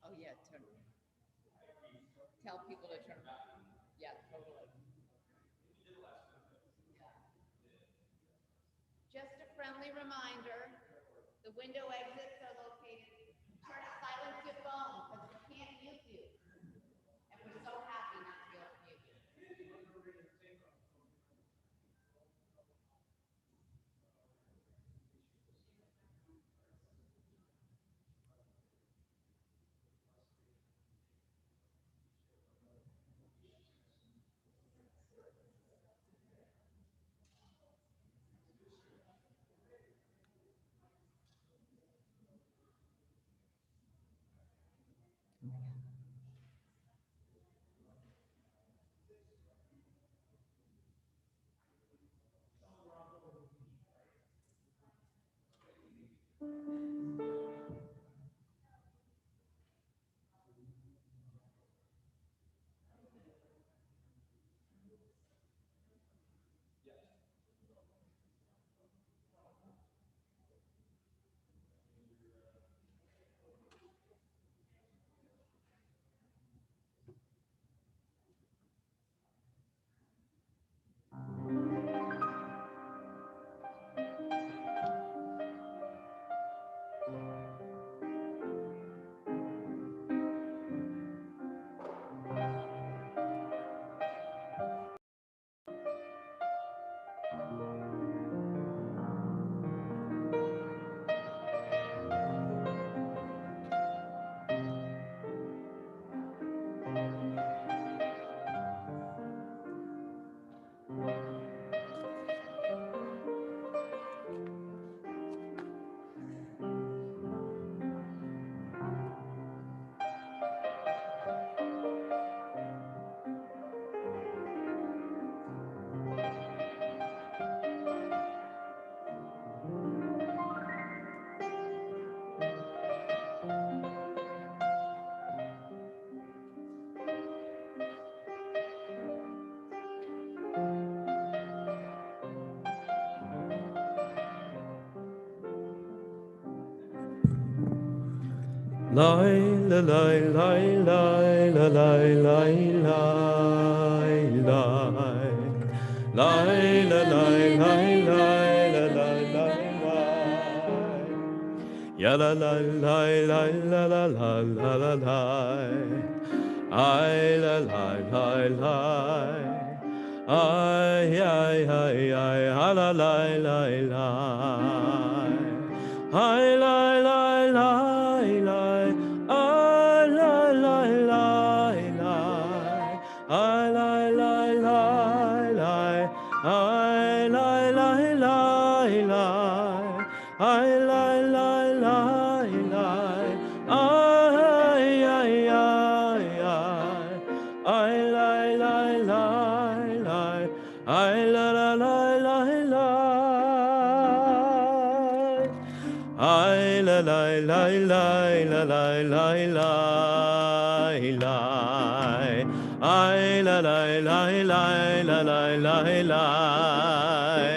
Oh, yeah, turn. Tell people to turn. Yeah, totally. Just a friendly reminder, the window exits are located. Try to silence your phone because we can't mute you. And we're so happy not to be able to mute you. Lai la lai lai lai la lai lai lai lai lai la lai lai lai la lai lai lai ya la lai lai lai la la la la la lai I la lai lai lai ay ay ay ay ha la lai lai lai ay lai lai lai lai ay lai lai lai lai ay lai lai lai lai ay lai lai lai lai ay lai lai lai lai ay ay ay ay ay lai lai lai lai ay la la lai lai lai ay la lai lai lai la lai lai lai lai ay la lai lai lai la lai lai lai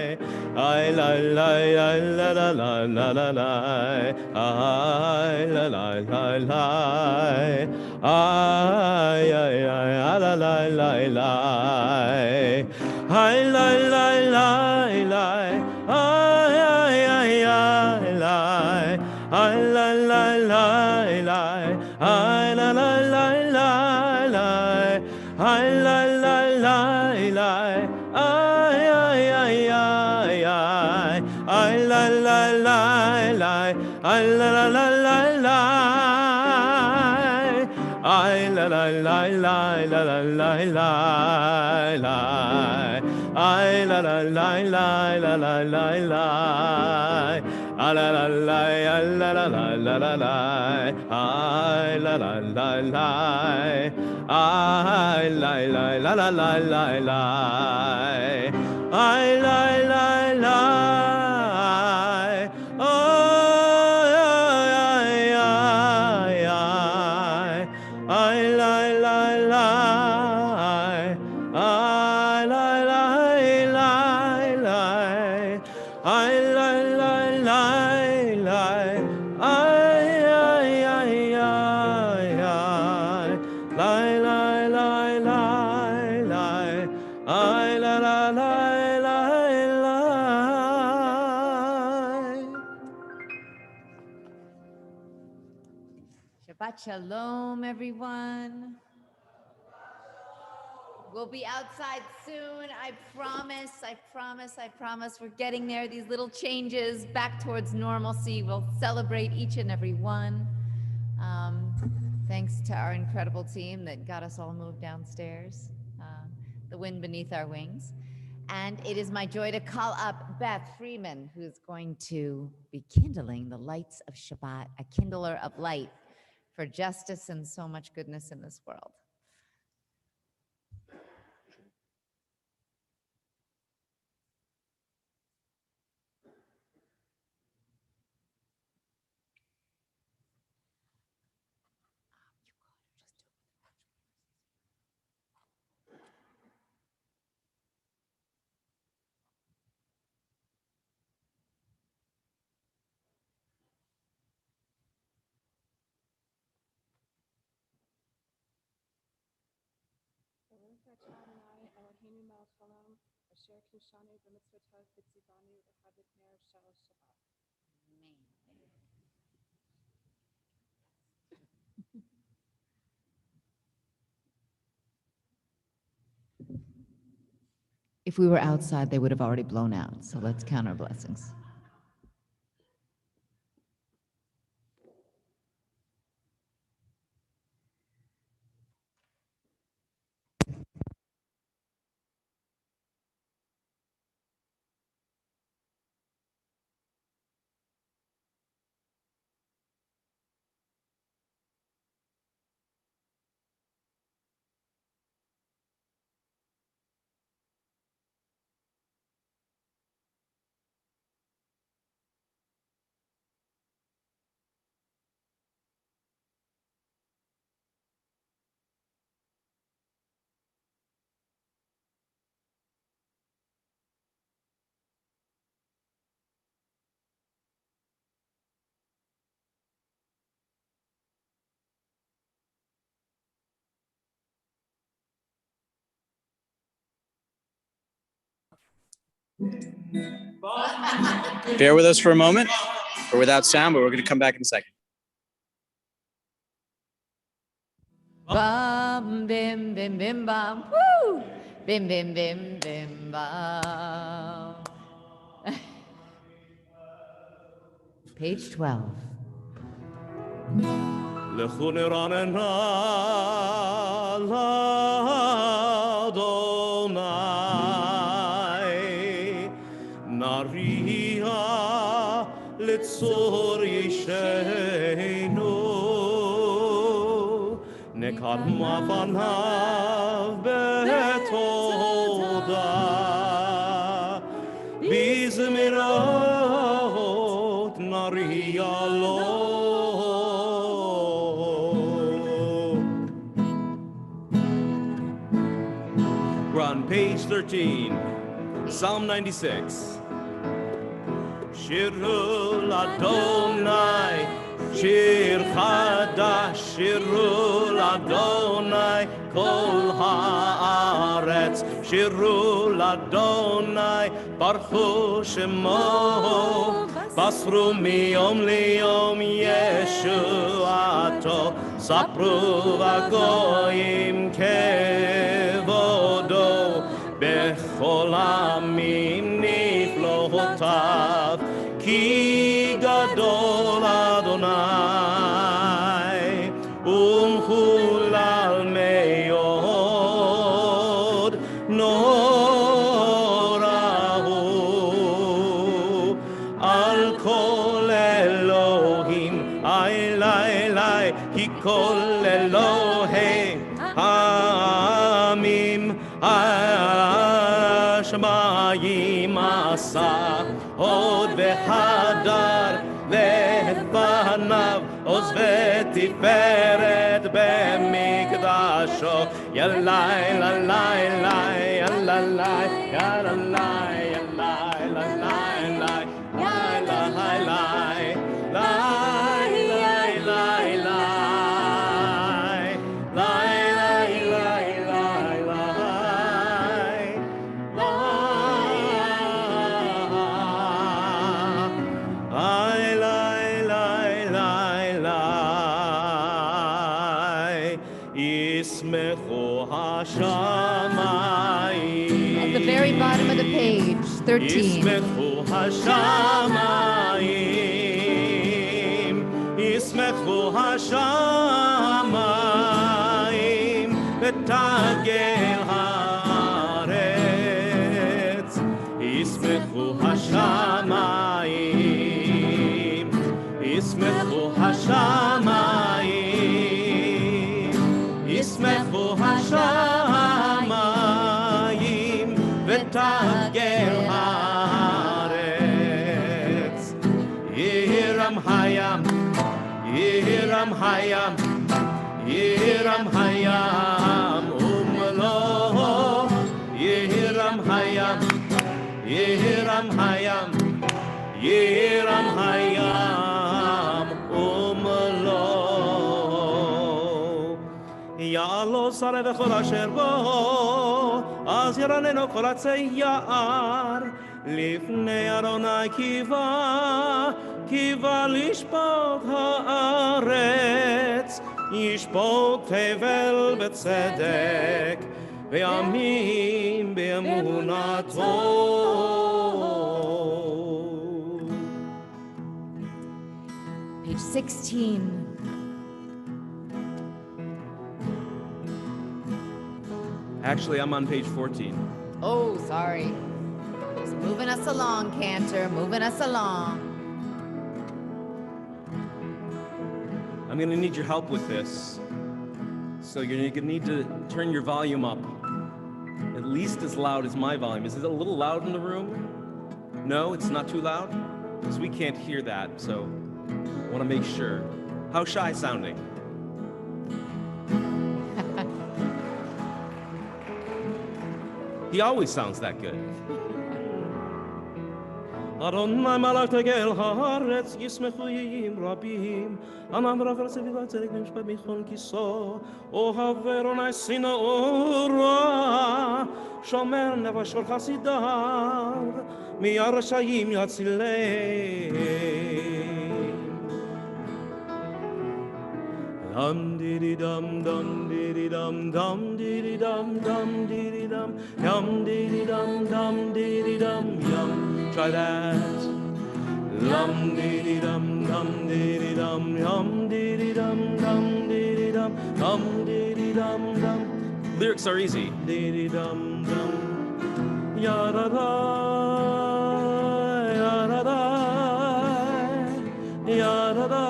ay la lai ay la la la la la lai ay la lai lai lai ay ay ay la lai lai lai ay lai lai lai lai ay ay ay ay lai ay lai lai lai lai ay la lai lai lai lai ay lai lai lai lai ay ay ay ay ay ay lai lai lai lai ay la la la lai lai ay la lai lai lai la la lai lai lai ay la lai lai lai la la lai lai ay la la lai ay la la la la la lai ay la la la lai ay lai lai la la la lai lai ay lai lai lai ay ay ay ay ay lai lai lai ay lai lai lai lai ay lai lai lai lai ay ay ay ay Shabbat shalom, everyone. We'll be outside soon. I promise. I promise. I promise. We're getting there. These little changes back towards normalcy. We'll celebrate each and every one. Thanks to our incredible team that got us all moved downstairs. The wind beneath our wings. And it is my joy to call up Beth Freeman, who's going to be kindling the lights of Shabbat, a kindler of light for justice and so much goodness in this world. If we were outside, they would have already blown out. So let's count our blessings. Bear with us for a moment. We're without sound, but we're going to come back in a second. Bum, bim, bim, bim, bum. Woo! Bim, bim, bim, bim, bum. Page 12. לכו נרננה לאדוני, נריע לצור ישנו, נקדם פניו בתודה, בזמירות נריע לו. We're on page 13, Psalm 96. שירו לאדוני, שיר חדש, שירו לאדוני, כל הארץ, שירו לאדוני, ברכו שמו, בסרו מיום ליום ישועתו, ספרו בגויים כבודו, בכל עמים נפלאותיו, כי גדול אדוני, ומחולל מאוד, נורא הוא, על כל אלוהים, איי, כי כל אלוהי העמים, השמיים עשה, הוד והדר ואת פניו, עוז ותפארת במקדשו, ילאי, ללאי, ללאי, ילאי, ילאי, ילאי, ללאי, ישמחו השמיים. At the very bottom of the page, 13. ישמחו השמיים, ישמחו השמיים, ותגל הארץ. ישמחו השמיים, ישמחו השמיים, ישמחו השמיים, ותגל הארץ. ירם הים, ירם הים, ירם הים ומלואו. ירם הים, ירם הים, ירם הים ומלואו. יעלו שרי וכל אשר בו, אז ירננו כל עצי יער. לפני ארוני קיווה לשפוט הארץ. ישפוט תבל בצדק, וימים באמונתו. Page 16. Actually, I'm on page 14. Oh, sorry. Just moving us along, Cantor, moving us along. I'm going to need your help with this. So you're going to need to turn your volume up at least as loud as my volume. Is it a little loud in the room? No, it's not too loud? Because we can't hear that, so I want to make sure. How's Shy sounding? He always sounds that good. אדוני מלך תגל הארץ, ישמחו ימים רבים. ענן רב סביבה צדק במשפט מכון כיסו. אוהב אדוני שנאו רע, שומר נפש כל חסידיו, מהרשעים יצילם. Dum diddy dum dum diddy dum dum diddy dum dum diddy dum yum diddy dum dum diddy dum yum. Try that. Dum diddy dum dum diddy dum yum diddy dum dum diddy dum diddy dum dum. Lyrics are easy. Diddy dum dum ya da da ya da da ya da da.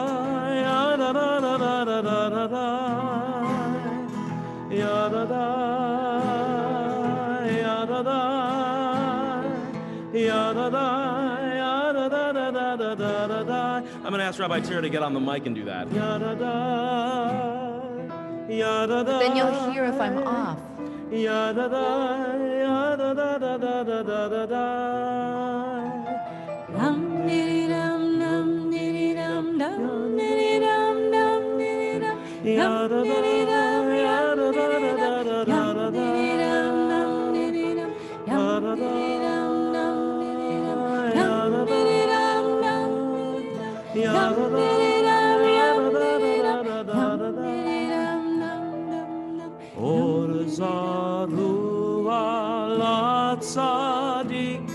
I'm going to ask Rabbi Tira to get on the mic and do that. Then you'll hear if I'm off. Or zaru ala tzadik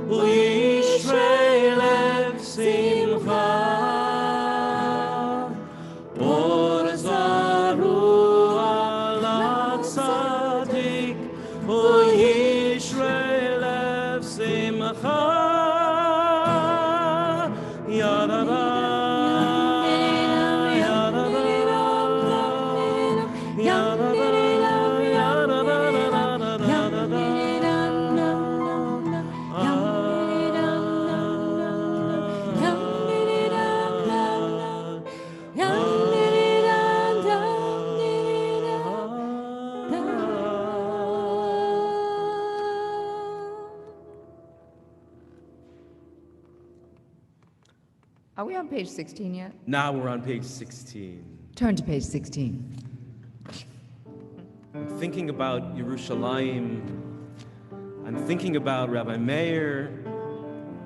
u'yishrei lev simcha. Or zaru ala tzadik u'yishrei lev simcha. Ya-da-da. Are we on page 16 yet? Now we're on page 16. Turn to page 16. I'm thinking about Yerushalayim. I'm thinking about Rabbi Meir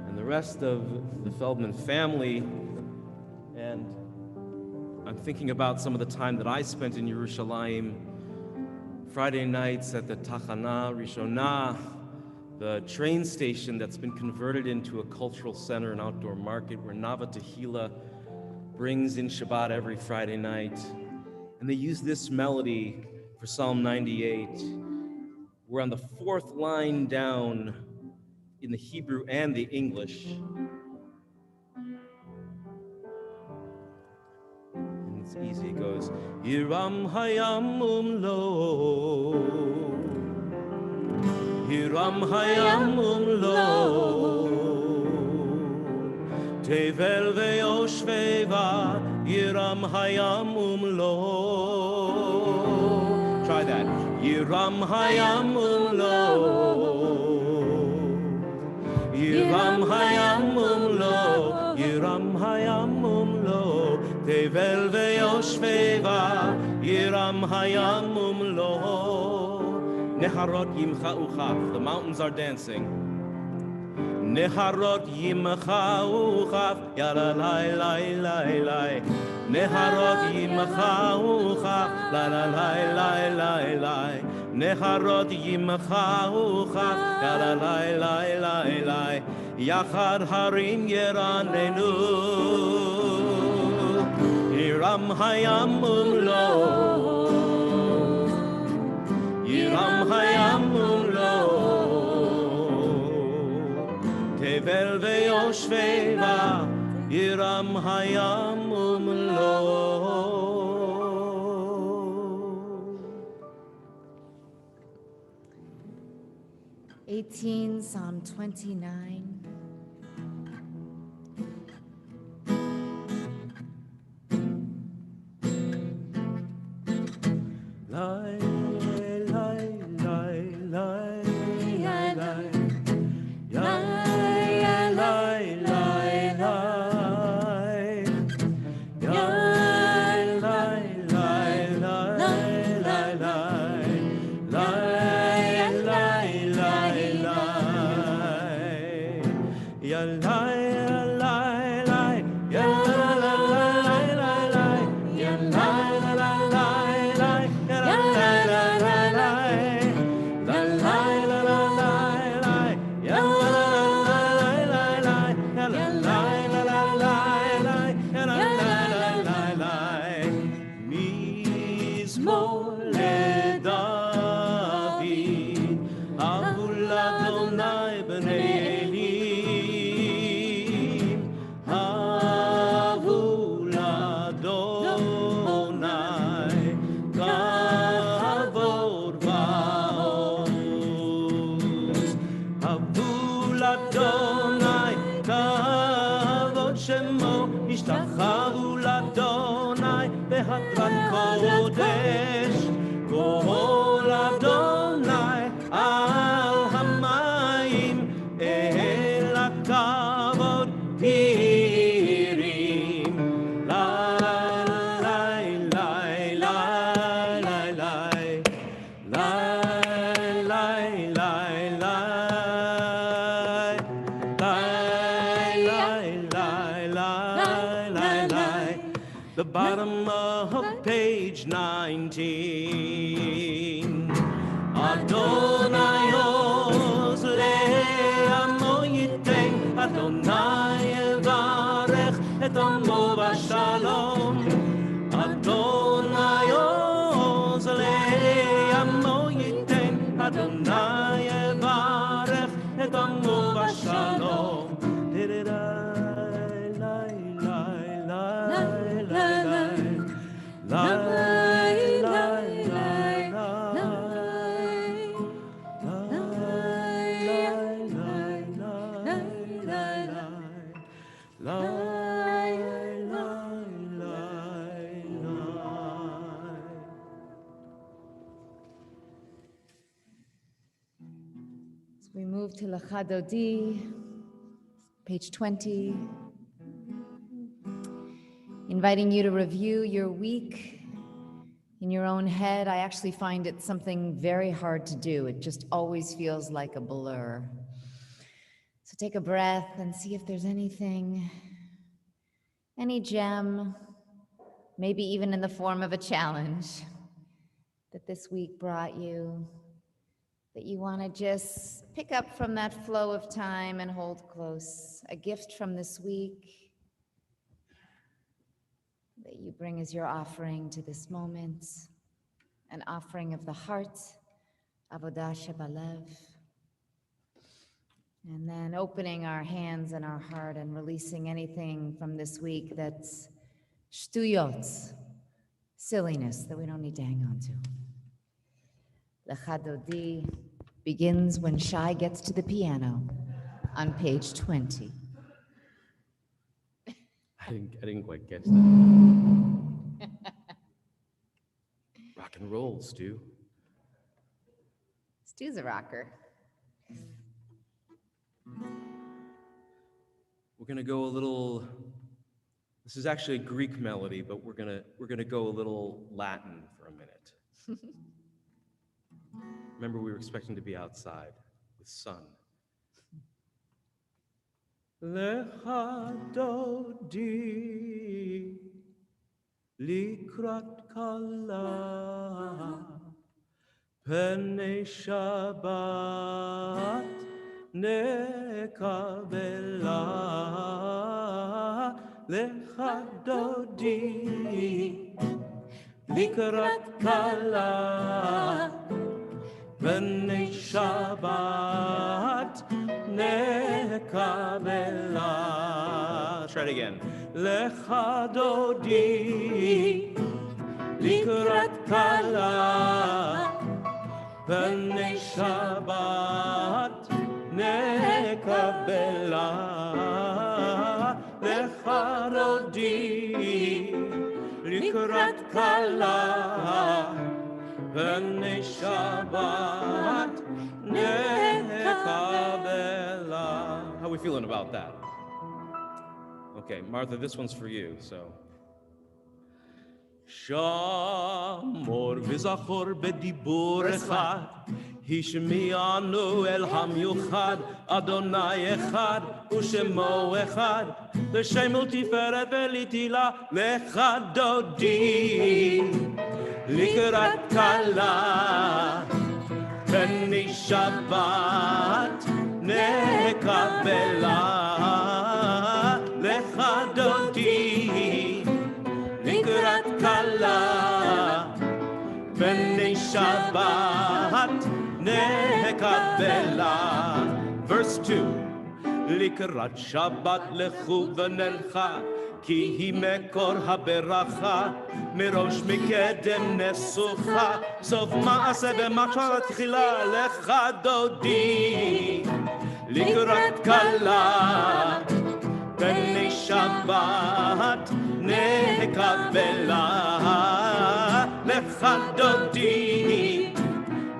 and the rest of the Feldman family. And I'm thinking about some of the time that I spent in Yerushalayim Friday nights at the Tachana Rishona, the train station that's been converted into a cultural center and outdoor market where Nava Tehillah brings in Shabbat every Friday night. And they use this melody for Psalm 98. We're on the fourth line down in the Hebrew and the English. And it's easy, it goes, Yiram Hayam Umlo, Yiram Hayam Umlo, Tevel Veyoshveva, Yiram Hayam Umlo. Try that. Yiram Hayam Umlo, Yiram Hayam Umlo, Yiram Hayam Umlo, Tevel Veyoshveva, Yiram Hayam Umlo. Neharot Yimcha Uchav, the mountains are dancing. Neharot Yimcha Uchav, Yala Lai Lai Lai Lai. Neharot Yimcha Uchav, La La Lai Lai Lai Lai. Neharot Yimcha Uchav, Yala Lai Lai Lai Lai. Yachad Harim Yeranenu, Yiram Hayam Umlo, Yiram Hayam Umlo, Tevel Veyoshveva, Yiram Hayam Umlo. 18, Psalm 29. Lai, lai, lai, lai, lai, lai. השתחוו לאדוני בהדרת קודש, כל אדוני על המים, אל הכבוד הרים. לי, לי, לי, לי, לי, לי, the bottom of page 19. Adonai oz le'amo yiteng, Adonai yevarech et amo v'shalom. Adonai oz le'amo yiteng, Adonai yevarech et amo v'shalom. We move to L'Chadodi, page 20. Inviting you to review your week in your own head. I actually find it something very hard to do. It just always feels like a blur. So take a breath and see if there's anything, any gem, maybe even in the form of a challenge, that this week brought you, that you want to just pick up from that flow of time and hold close. A gift from this week that you bring as your offering to this moment, an offering of the heart, Avodah Shebalev. And then opening our hands and our heart and releasing anything from this week that's shtuyot, silliness that we don't need to hang on to. Lecha Dodi begins when Shai gets to the piano on page 20. I didn't quite catch that. Rock and roll, Stu. Stu's a rocker. We're gonna go a little. This is actually a Greek melody, but we're gonna go a little Latin for a minute. Remember, we were expecting to be outside with sun. Lecha Dodi likrat kala penei Shabbat nekabela lecha Dodi likrat kala penei Shabbat nekabela. Try it again. Lecha Dodi likrat kala penei Shabbat nekabela. Lecha Dodi likrat kala penei Shabbat nekabela. How are we feeling about that? Okay, Martha, this one's for you, so. Shamor v'zachor b'dibur echad, Hishmi'anu el hamiuchad, Adonai echad, U'shemo echad, L'shem u'tiferet v'litila, Lecha Dodi, Likrat kala, Penei Shabbat, nekabela. Lecha Dodi, likrat kala, penei Shabbat, nekabela. Verse 2, likrat Shabbat lechu v'nelcha, ki hi mekor haberacha, mirosh mikedem nesucha, sof ma'aseh b'machshavat tchila. Lecha Dodi, likrat kala, penei Shabbat nekabela. Lecha Dodi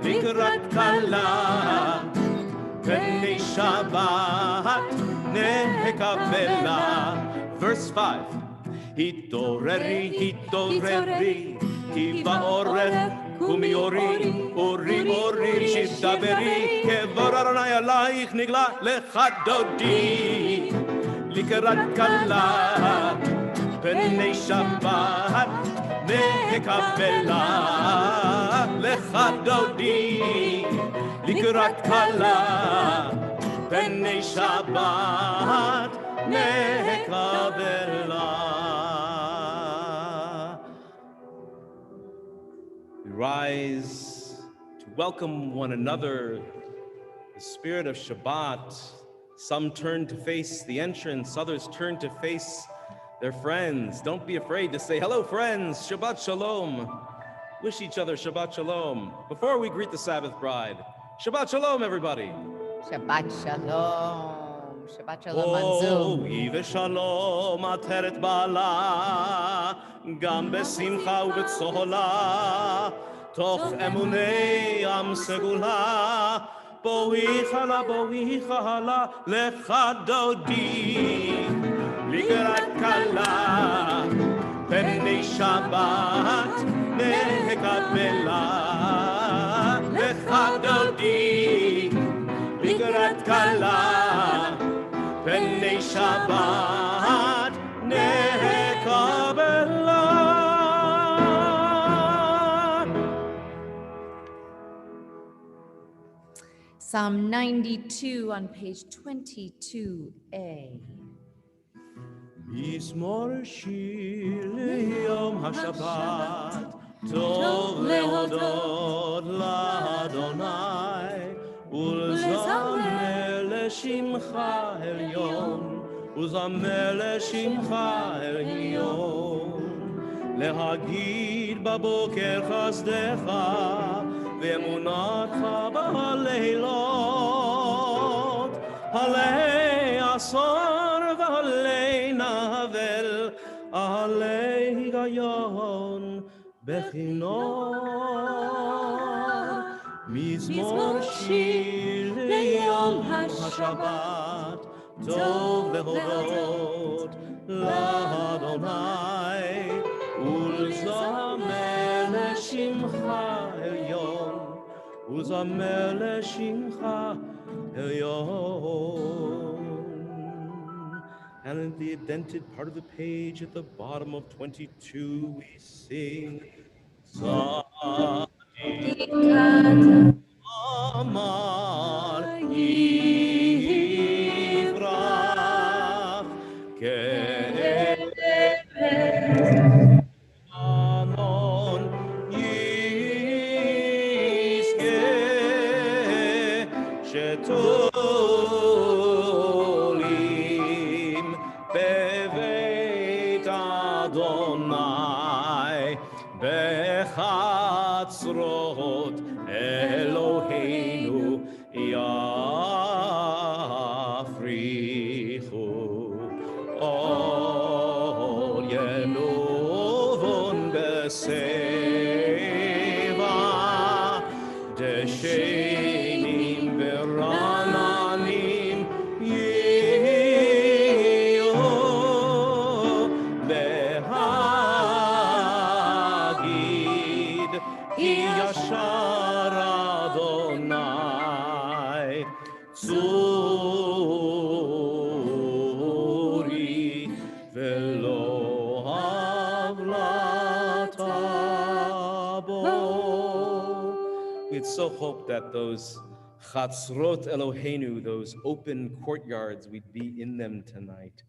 likrat kala penei Shabbat nekabela. Verse 5, Hitoreri, hitoreri, ki ba'oreh Kumi ori, ori, ori, shivdaberi, kevor Adonai alayich nigla. Lecha Dodi likrat kala, penei Shabbat nekabela. Lecha Dodi likrat kala, penei Shabbat nekabela. We rise to welcome one another, the spirit of Shabbat. Some turn to face the entrance, others turn to face their friends. Don't be afraid to say, hello, friends, Shabbat Shalom. Wish each other Shabbat Shalom. Before we greet the Sabbath bride, Shabbat Shalom, everybody. Shabbat Shalom. Shabbat Shalom on Zoom. ושלום עטרת בעלה, גם בשמחה ובצהלה, תוך אמוני עם סגולה, בואי חלה, לך דודי, לקראת כלה, פני שבת נקבלה, לך דודי, לקראת כלה, penei Shabbat nekabela. Psalm 92 on page 22A. מזמור שיר ליום השבת, טוב להודות לאדוני, ולזמר לשמך עליון, וזמר לשמך עליון. להגיד בבוקר חסדך, ואמונתך בלילות, עלי עשור ועלי נבל, עלי היגיון בכינור. מזמור שיר ליום השבת, טוב להודות לאדוני, ולזמר לשמך עליון, וזמר לשמך עליון. And in the indented part of the page at the bottom of 22, we sing, Amar Yifrach Ke'enon Yizke Shetolim Beveit Adonai Bechatzrot Eloheinu Yafrichu Ol Yenovon Beseva Deshenim Berananim Yiyo Behagid Ki Yashar Adonai Tzuri Velo Havlatabo. We'd so hope that those Chatzrot Eloheinu, those open courtyards, we'd be in them tonight.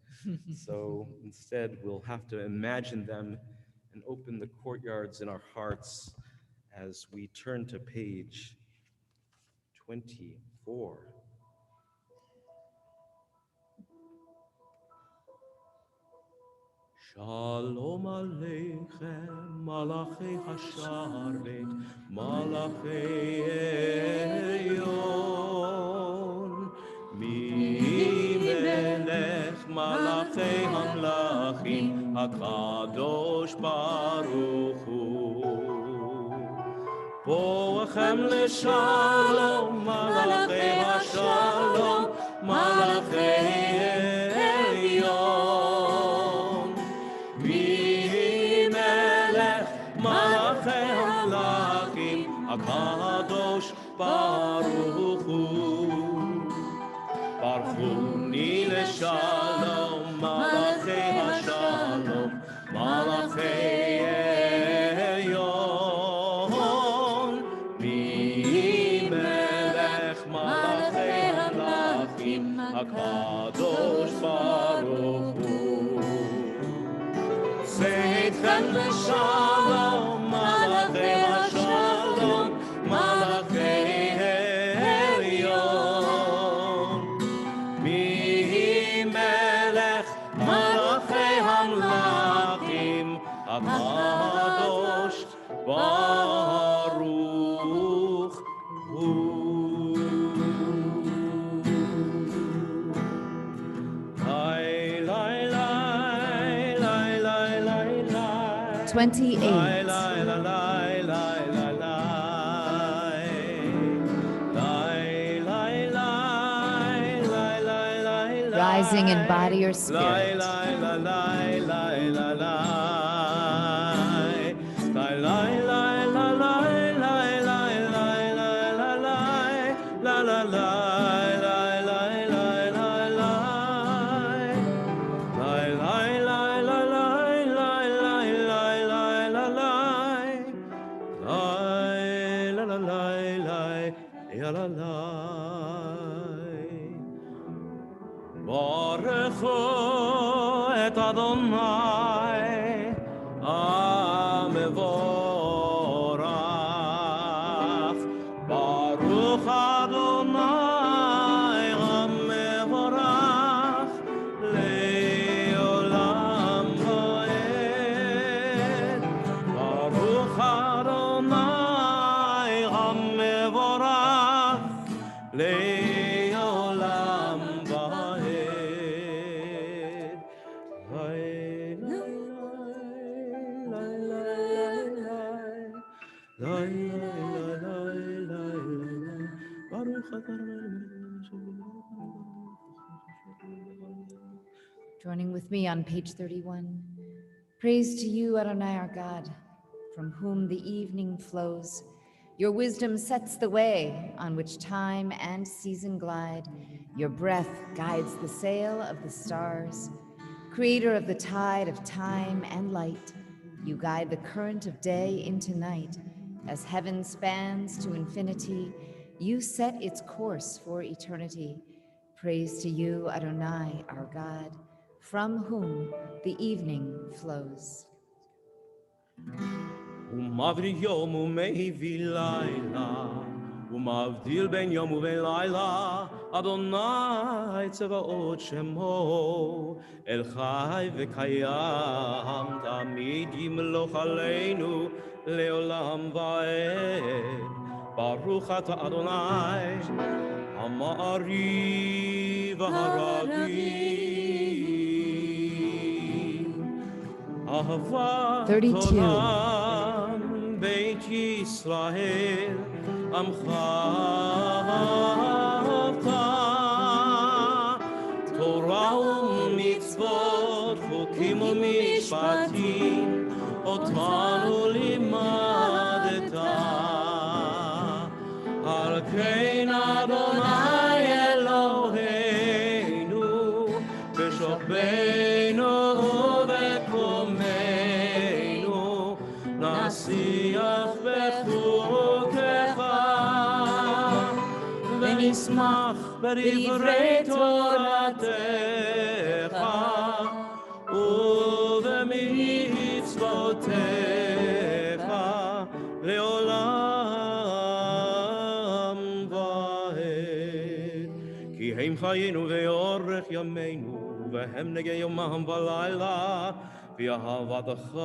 So instead, we'll have to imagine them and open the courtyards in our hearts as we turn to page 24. Shalom Aleichem, Malachei Hasharet, Malachei Elyon, Mi Melech Malachei Hamlachim, HaKadosh Baruch Hu. Boachem Leshalom, Malachei Hashalom, Malachei Elyon. HaKadosh Baruch Hu. Baruchuni leshalom, Malachei Hashalom, Malachei Elyon. Melech Malachei Hamlachim, HaKadosh Baruch Hu. Seitchem leshalom, Malachei Hashalom, Malachei Elyon. Mi Melech Malachei Hamlachim, HaKadosh Baruch Hu. Lai, lai, lai, lai, lai, lai, lai. 28. Lai, lai, lai, lai, lai, lai, lai. Lai, lai, lai, lai, lai, lai, lai. Rising in body or Lai, spirit. lai, lai, lai, lai, lai, lai. Lai, lai, lai, lai, lai, lai, lai, lai, lai, lai, lai. La, la, lai, lai, lai, lai, lai, lai. Lai, lai, lai, lai, lai, lai, lai, lai, lai, lai, lai. Lai, la, la, lai, lai, ya, la, lai. Adonai Amevorach Baruch Adonai Amevorach Leolam Vaed Baruch Adonai Amevorach Leolam Vaed Joining with me on page 31. Praise to you, Adonai our God, from whom the evening flows. Your wisdom sets the way on which time and season glide. Your breath guides the sail of the stars. Creator of the tide of time and light, you guide the current of day into night. As heaven spans to infinity, you set its course for eternity. Praise to you, Adonai, our God, from whom the evening flows. ומבדיל יום ומביא לילה, ומבדיל בין יום ובין לילה, אדוני צבאות שמו, אל חי וקיים, תמיד ימלוך עלינו לעולם ועד. ברוך אתה אדוני, המעריב והרבים. אהבת 32. עולם בית ישראל עמך אהבת תורה ומצוות חוקים ומשפטים אותנו לימדת על כן אדוני אלוהינו בשוכבנו נשיח בחוקך ונשמח בדברי תורתך ובמצוותיך לעולם ועד. כי הם חיינו ואורך ימינו והם נגע יומם ולילה ואהבתך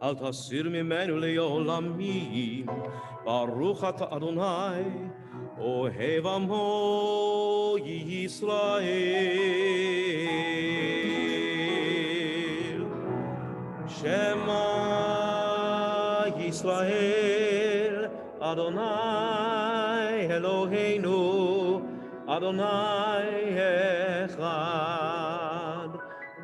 אל תסיר ממנו לעולמים. ברוך אתה אדוני אוהב עמו ישראל. שמע ישראל אדוני אלוהינו אדוני אחד.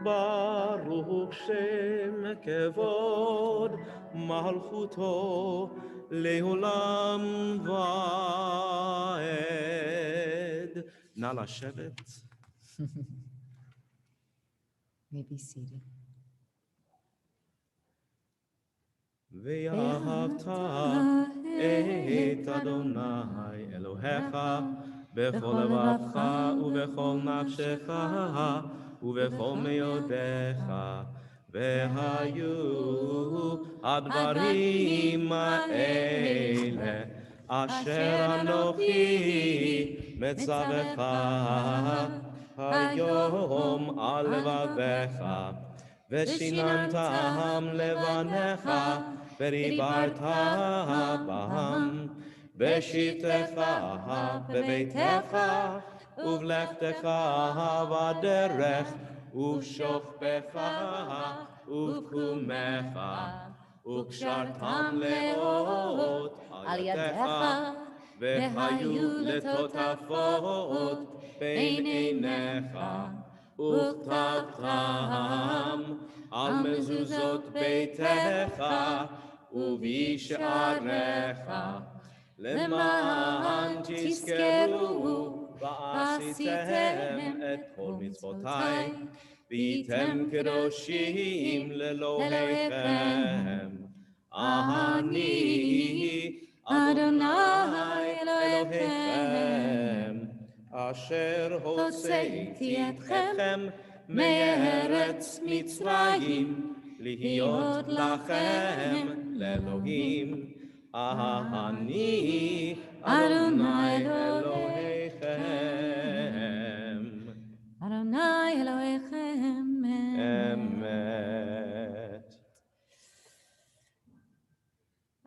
ברוך שם כבוד מלכותו לעולם ועד. נא לשבת. May be seated. ואהבת את אדוני אלוהיך בכל לבבך ובכל נפשך ובכל מאודיך. והיו הדברים האלה אשר אנוכי מצווך היום על לבביך ושיננתם לבניך ודיברת בהם בשבתך בביתך ובלכתך בדרך ובשוכבך ובקומך וקשרתם לאות על ידך והיו לטוטפות בין עיניך וכתבתם על מזוזות ביתך ובשעריך למען תזכרו ועשיתם את כל מצוותיי והייתם קדושים לאלוהיכם. אני אדוני אלוהיכם אשר הוצאתי אתכם מארץ מצרים, להיות לכם לאלוהים. אני אדוני אלוהיכם. אדוני אלוהיכם. אמת.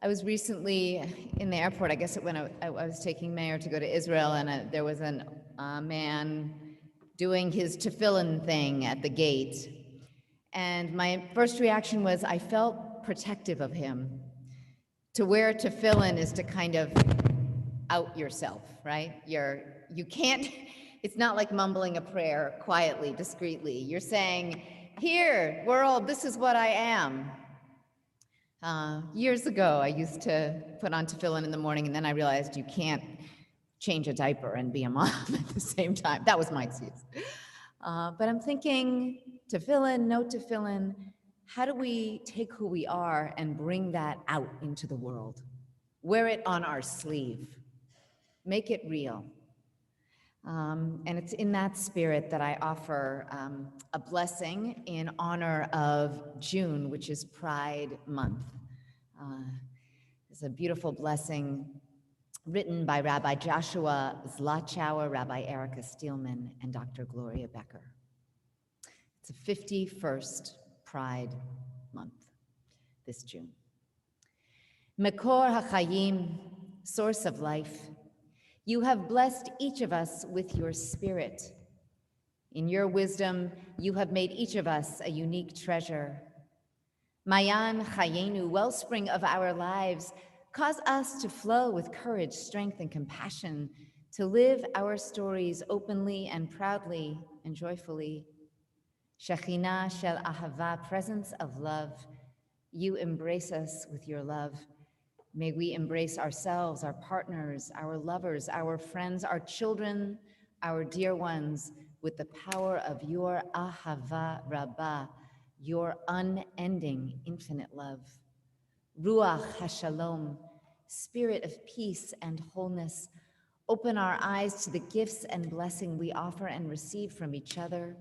I was recently in the airport, I guess when I was taking Mayor to go to Israel, and there was a man doing his tefillin thing at the gate. And my first reaction was I felt protective of him. To wear tefillin is to kind of out yourself, right? You can't, it's not like mumbling a prayer quietly, discreetly. You're saying, here, world, this is what I am. Years ago, I used to put on tefillin in the morning, and then I realized you can't change a diaper and be a mom at the same time. That was my excuse. But I'm thinking, tefillin, no tefillin, how do we take who we are and bring that out into the world? Wear it on our sleeve. Make it real. And it's in that spirit that I offer a blessing in honor of June, which is Pride Month. It's a beautiful blessing written by Rabbi Joshua Zlachauer, Rabbi Erica Steelman, and Dr. Gloria Becker. It's a 51st Pride Month this June. Mekor HaChayim, source of life, you have blessed each of us with your spirit. In your wisdom, you have made each of us a unique treasure. Mayan Chayenu, wellspring of our lives, cause us to flow with courage, strength, and compassion, to live our stories openly and proudly and joyfully. Shekhinah Shel Ahava, presence of love, you embrace us with your love. May we embrace ourselves, our partners, our lovers, our friends, our children, our dear ones, with the power of your Ahava Rabbah, your unending, infinite love. Ruach HaShalom, spirit of peace and wholeness, open our eyes to the gifts and blessing we offer and receive from each other.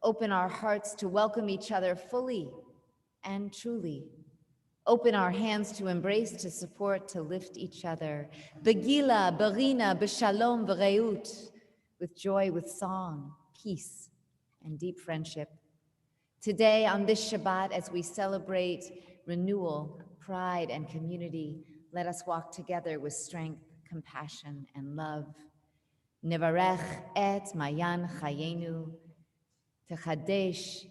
Open our hearts to welcome each other fully and truly. Open our hands to embrace, to support, to lift each other. Begila, berina, beshalom, bereut, with joy, with song, peace, and deep friendship. Today, on this Shabbat, as we celebrate renewal, pride, and community, let us walk together with strength, compassion, and love. Nevarech et Mayan Chayenu, techadesh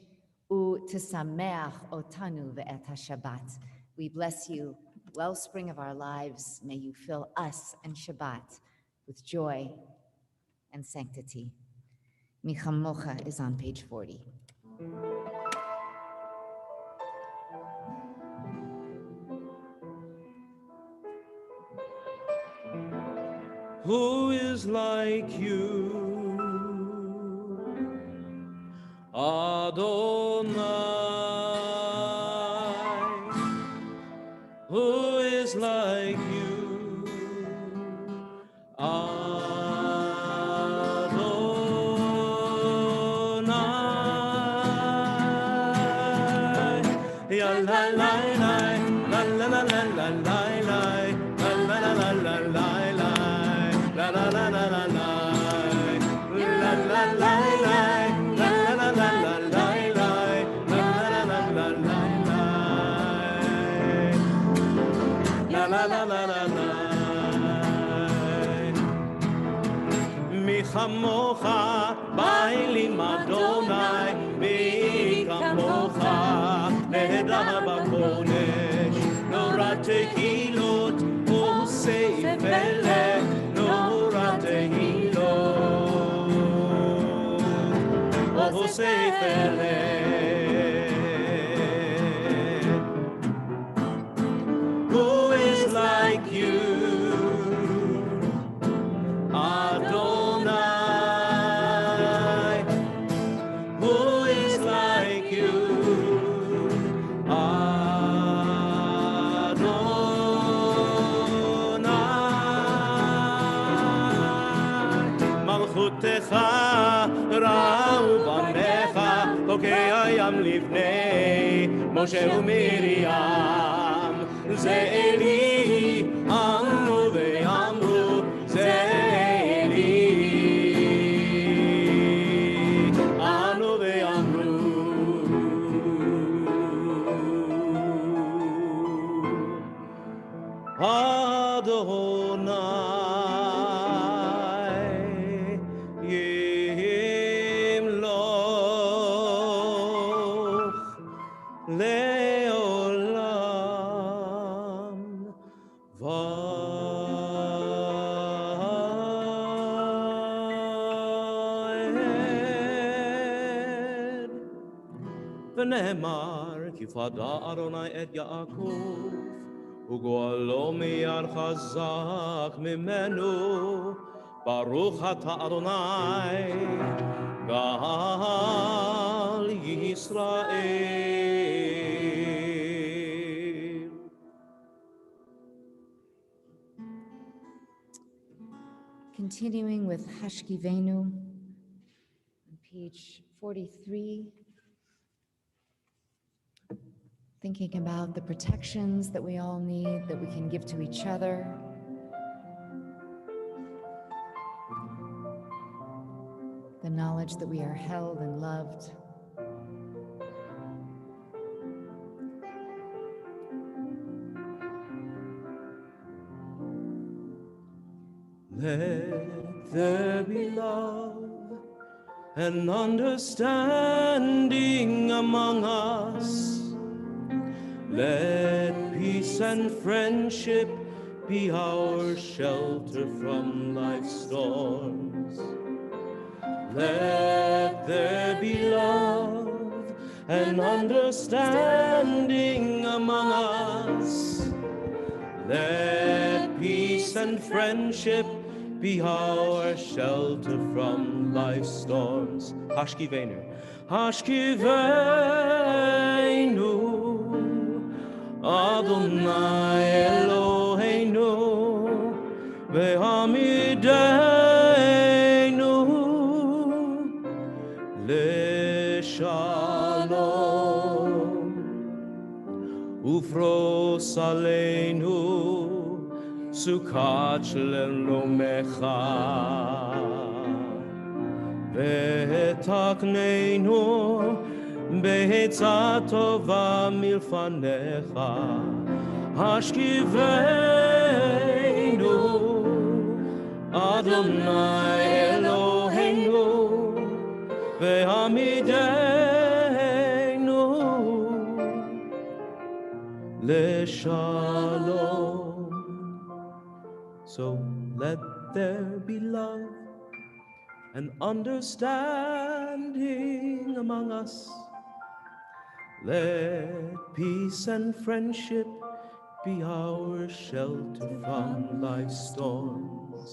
u tesameach otanu ve'et HaShabbat. We bless you, wellspring of our lives. May you fill us and Shabbat with joy and sanctity. Michamocha is on page 40. Who is like you, Adonai? Who is like you, Adonai? Ya la la la la la la la la la la la la la la la. La la la la la la, la la la la, la la la la la, la la la la la, la la la la la. Mi chamocha bailim Adonai, mi chamocha nehedar bakodesh, nora tehilot usei pelech. Who is like you, Adonai? Who is like you, Adonai? Malchut בים לפני משה ומרים, זה אלי, אמרו ואמרו, זה אלי, אמרו ואמרו. אדוני ימלוך לעולם ועד. ונאמר כי פדה אדוני את יעקב וגואלו מיד חזק ממנו, ברוך אתה אדוני גאל ישראל. Continuing with Hashkivenu on page 43. Thinking about the protections that we all need, that we can give to each other. The knowledge that we are held and loved. Let there be love and understanding among us. Let peace and friendship be our shelter from life's storms. Let there be love and understanding among us. Let peace and friendship be our shelter from life's storms. Hashkivenu, Hashkivenu, Adonai Eloheinu, ve'amidenu le'shalom, ufros aleinu sukat shlelomecha, ve'taknenu בעצה טובה מלפניך, השכיבנו, אדוני אלוהינו, והעמידנו לשלום. So let there be love and understanding among us. Let peace and friendship be our shelter from life's storms.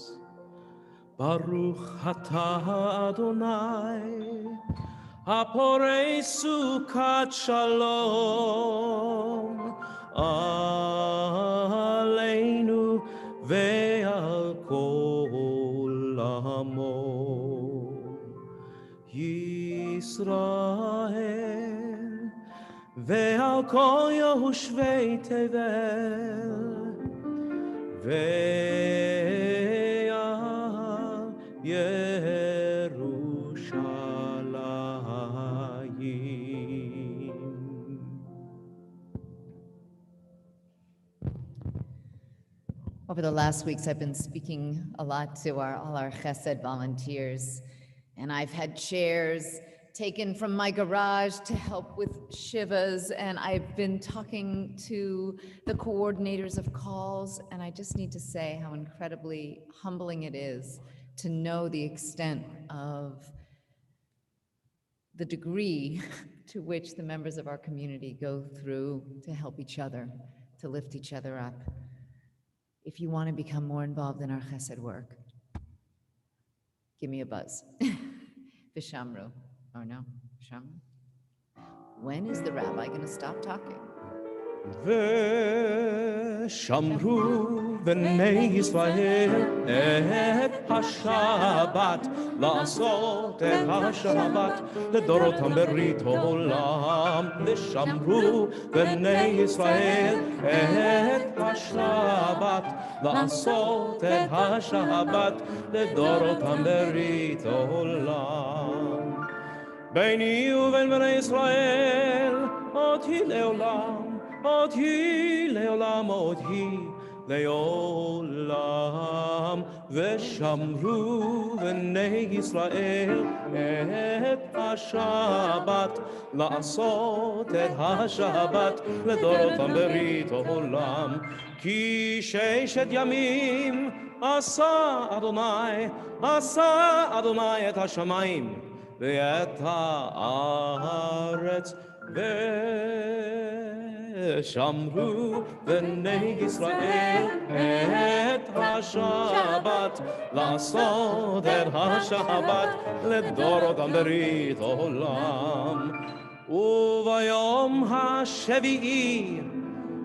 Baruch atah Adonai, haporei sukat shalom, aleinu ve'al kol amo Yisrael. ועל כל יושבי תבל ועל ירושלים. Over the last weeks, I've been speaking a lot to all our Chesed volunteers, and I've had chairs taken from my garage to help with Shivas, and I've been talking to the coordinators of calls, and I just need to say how incredibly humbling it is to know the extent of the degree to which the members of our community go through to help each other, to lift each other up. If you want to become more involved in our Chesed work, give me a buzz. Vishamru. Or no, Shamru? When is the rabbi going to stop talking? ושמרו בני ישראל את השבת, לעשות את השבת לדורותם ברית עולם. ושמרו בני ישראל את השבת, לעשות את השבת לדורותם ברית עולם. ביני ובין בני ישראל עוד היא לעולם, עוד היא לעולם, עוד היא לעולם. ושמרו בני ישראל את השבת, לעשות את השבת לדורותם ברית עולם. כי 6 ימים עשה אדוני את השמיים ואת הארץ, ושמרו בני ישראל את השבת, לעשות את השבת לדורותם ברית עולם. וביום השביעי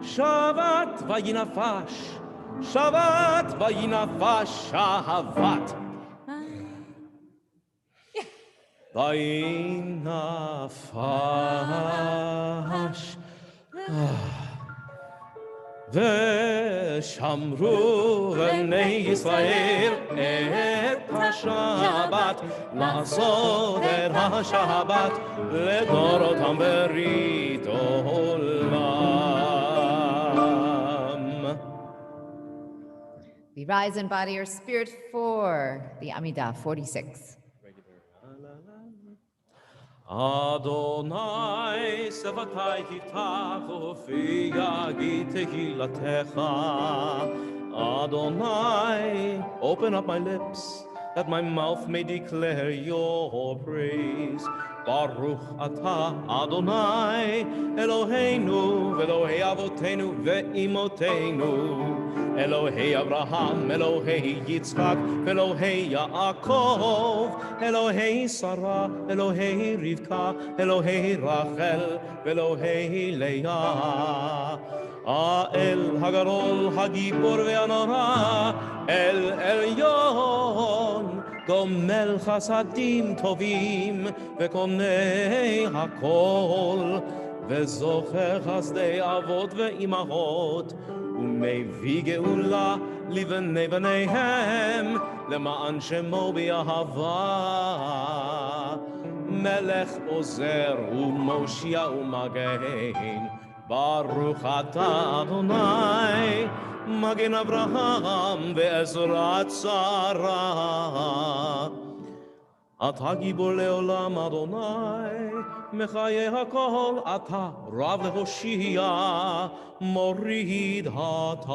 שבת וינפש, שבת וינפש, שבת וינפש. ושמרו בני ישראל את השבת, לעשות את השבת לדורותם ברית עולם. We rise in body or spirit for the Amidah 46. Adonai sevatai tiftach ufi yagid tehillatcha. Adonai, open up my lips, that my mouth may declare your praise. Baruch atah Adonai, Eloheinu, Elohei avotenu ve'imotenu. Elohei Abraham, Elohei Yitzchak, Elohei Yaakov, Elohei Sarah, Elohei Rivka, Elohei Rachel, Elohei Leah. El Hagadol, Hagibor ve'anora, El Elyon, Gomel Chasadim Tovim, Vekonei Hakol, Vezocher Chasdei Avot ve'imahot, ומביא גאולה לבני בניהם, למען שמו באהבה. מלך עוזר ומושיע ומגן, ברוך אתה אדוני, מגן אברהם ועזרת שרה. אתה גיבור לעולם אדוני, מחיה הכל, אתה רב להושיע, מוריד הטל.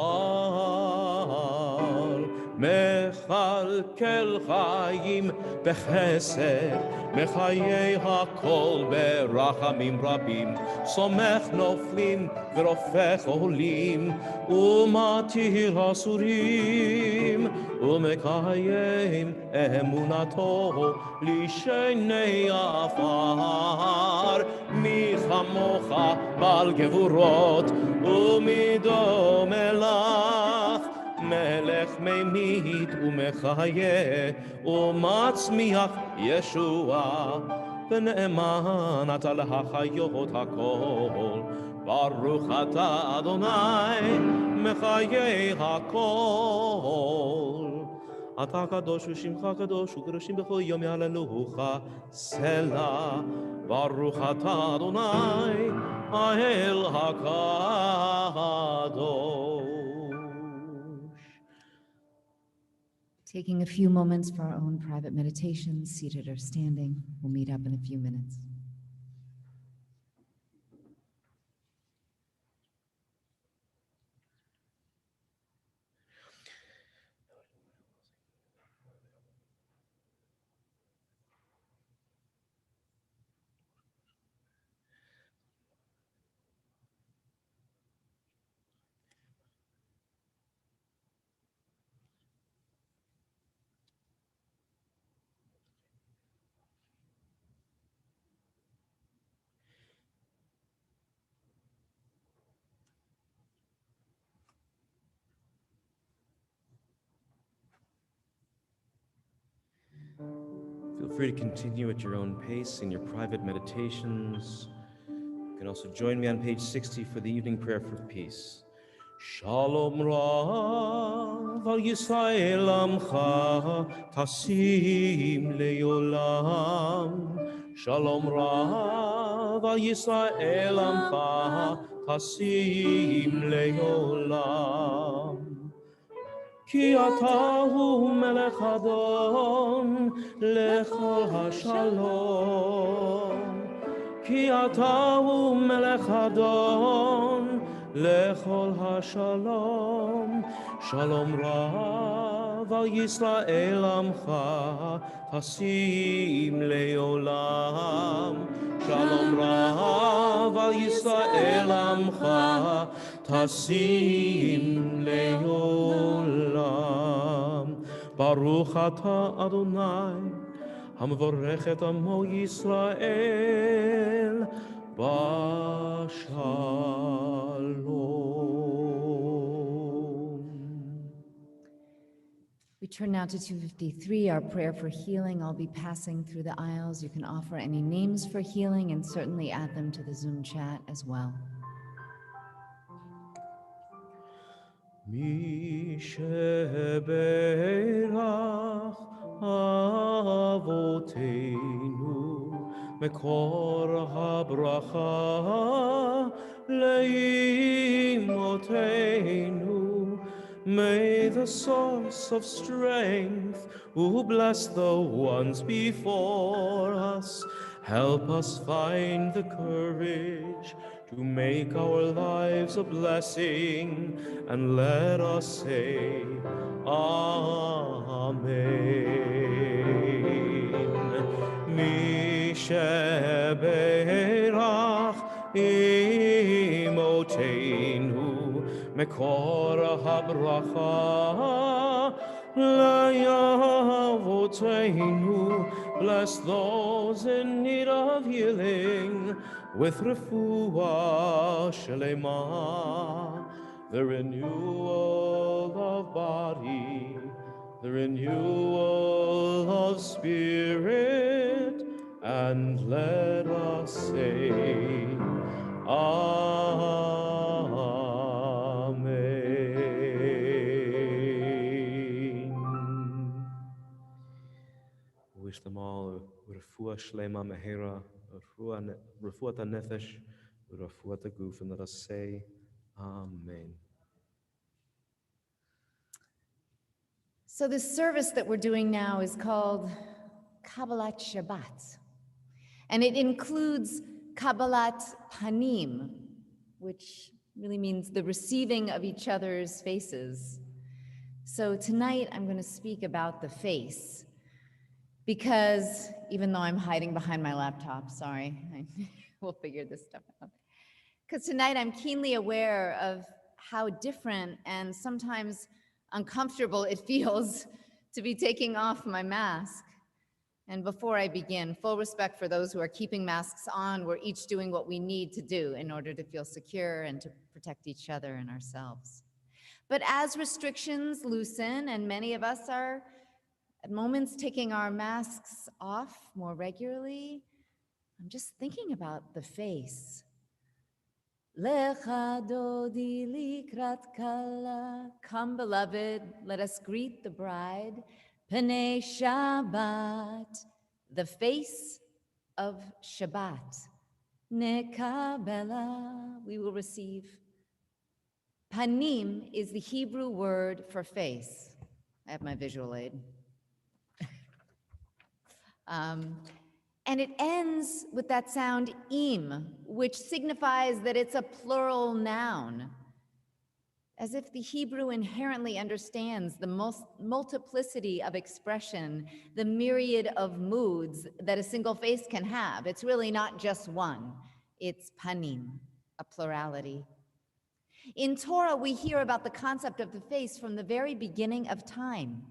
מכלכל חיים בחסד, מחיי הכל ברחמים רבים, סומך נופלים ורופא חולים, ומתיר אסורים, ומקיים אמונתו לשני עפר. מי כמוך בעל גבורות ומדומה לך, מלך ממית ומחיה ומצמיח ישוע, ונאמן אתה להחיות הכל. ברוך אתה אדוני מחיי הכל. אתה קדוש ושמך קדוש, וקדושים בכל יום יהללוך סלה. ברוך אתה אדוני האל הקדוש. Taking a few moments for our own private meditation, seated or standing. We'll meet up in a few minutes. free to continue at your own pace in your private meditations. You can also join me on page 60 for the evening prayer for peace. Shalom Rav al Yisrael Amcha Tasim Leolam. Shalom Rav al Yisrael Amcha Tasim Leolam. Ki atahu melech adon lechol hashalom. Ki atahu melech adon lechol hashalom. Shalom rav al Yisrael amcha tasim leolam. Shalom rav al Yisrael amcha tasim leolam. Baruch atah Adonai המברך את עמו ישראל בשלום. We turn now to 253, our prayer for healing. I'll be passing through the aisles. You can offer any names for healing and certainly add them to the Zoom chat as well. מי שברך אבותינו מקור הברכה לאמותינו. May the source of strength who bless the ones before us help us find the courage to make our lives a blessing, and let us say Amen. Mi sheberach imotenu mekor habracha la'avotenu. Bless those in need of healing with refuah shlema, the renewal of body, the renewal of spirit, and let us say Amen. Wish them all refuah shlema mehera, refuat nefesh, refuat guf, and let us say Amen. So this service that we're doing now is called Kabbalat Shabbat, and it includes Kabbalat Panim, which really means the receiving of each other's faces. So tonight I'm going to speak about the face, because even though I'm hiding behind my laptop, sorry, we'll figure this stuff out. Because tonight I'm keenly aware of how different and sometimes uncomfortable it feels to be taking off my mask. And before I begin, full respect for those who are keeping masks on. We're each doing what we need to do in order to feel secure and to protect each other and ourselves. But as restrictions loosen, and many of us are at moments taking our masks off more regularly, I'm just thinking about the face. Lecha dodi likrat kala. Come, beloved, let us greet the bride. Pnei Shabbat, the face of Shabbat. Nekabela, we will receive. Panim is the Hebrew word for face. I have my visual aid. And it ends with that sound im, which signifies that it's a plural noun, as if the Hebrew inherently understands the multiplicity of expression, the myriad of moods that a single face can have. It's really not just one, it's panim, a plurality. In Torah, we hear about the concept of the face from the very beginning of time.